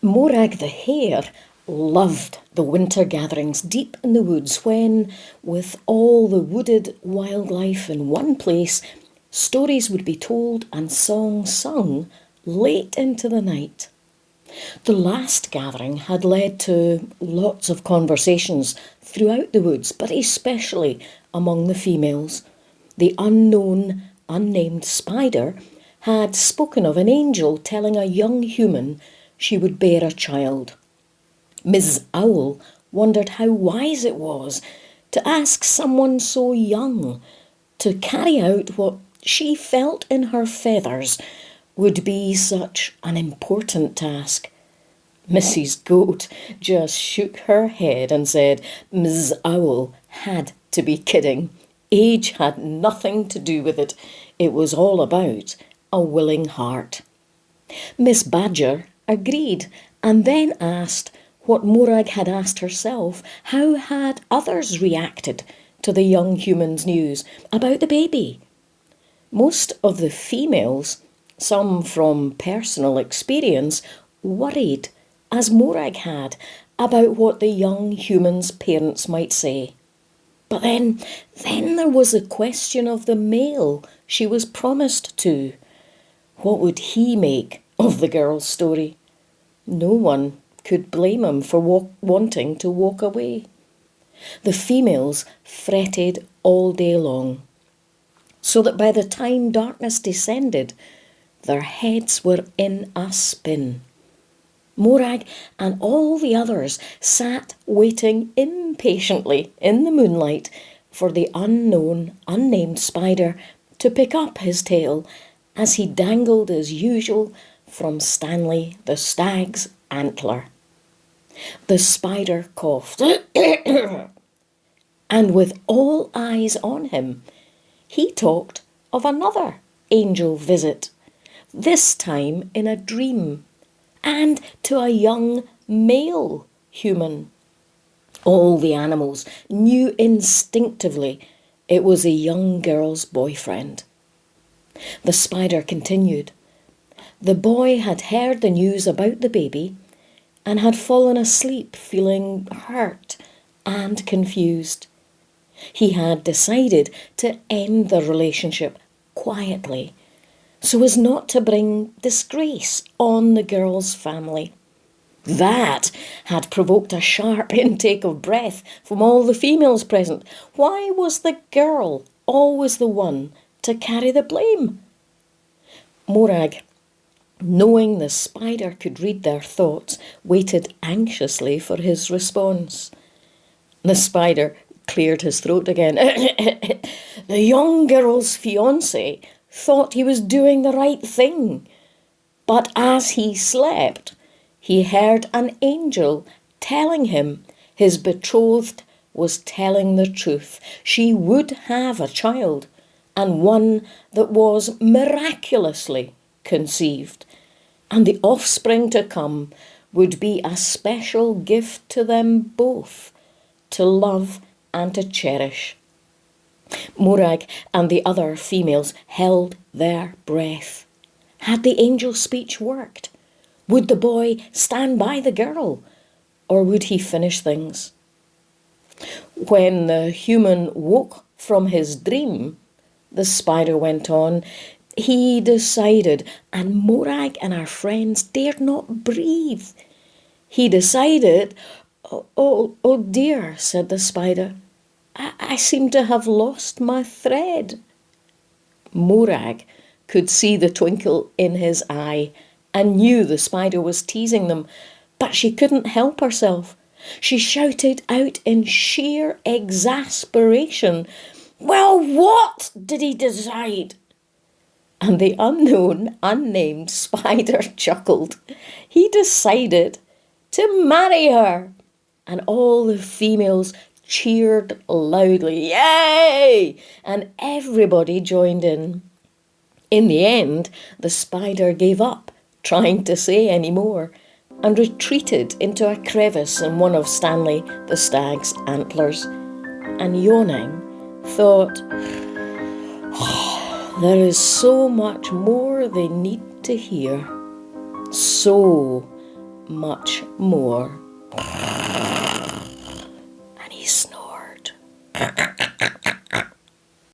Morag the hare loved the winter gatherings deep in the woods when, with all the wooded wildlife in one place, stories would be told and songs sung late into the night. The last gathering had led to lots of conversations throughout the woods, but especially among the females. The unknown, unnamed spider had spoken of an angel telling a young human she would bear a child. Miss Owl wondered how wise it was to ask someone so young to carry out what she felt in her feathers would be such an important task. Mrs. Goat just shook her head and said Miss Owl had to be kidding. Age had nothing to do with it. It was all about a willing heart. Miss Badger agreed and then asked what Morag had asked herself. How had others reacted to the young human's news about the baby? Most of the females, some from personal experience, worried, as Morag had, about what the young human's parents might say. But then there was the question of the male she was promised to. What would he make of the girl's story? No one could blame him for wanting to walk away. The females fretted all day long, so that by the time darkness descended, their heads were in a spin. Morag and all the others sat waiting impatiently in the moonlight for the unknown, unnamed spider to pick up his tail as he dangled as usual from Stanley the stag's antler. The spider coughed, and with all eyes on him, he talked of another angel visit, this time in a dream, and to a young male human. All the animals knew instinctively it was a young girl's boyfriend. The spider continued. The boy had heard the news about the baby and had fallen asleep feeling hurt and confused. He had decided to end the relationship quietly so as not to bring disgrace on the girl's family. That had provoked a sharp intake of breath from all the females present. Why was the girl always the one to carry the blame? Morag, knowing the spider could read their thoughts, waited anxiously for his response. The spider cleared his throat again. The young girl's fiancé thought he was doing the right thing, but as he slept, he heard an angel telling him his betrothed was telling the truth. She would have a child, and one that was miraculously conceived, and the offspring to come would be a special gift to them both, to love and to cherish. Morag and the other females held their breath. Had the angel's speech worked? Would the boy stand by the girl, or would he finish things? When the human woke from his dream, the spider went on, he decided, and Morag and our friends dared not breathe. He decided, oh dear, said the spider, I seem to have lost my thread. Morag could see the twinkle in his eye and knew the spider was teasing them, but she couldn't help herself. She shouted out in sheer exasperation, "Well, what did he decide?" And the unknown, unnamed spider chuckled. He decided to marry her. And all the females cheered loudly, "Yay!" And everybody joined in. In the end, the spider gave up trying to say any more and retreated into a crevice in one of Stanley the stag's antlers, and yawning, thought, there is so much more they need to hear. So much more. And he snored.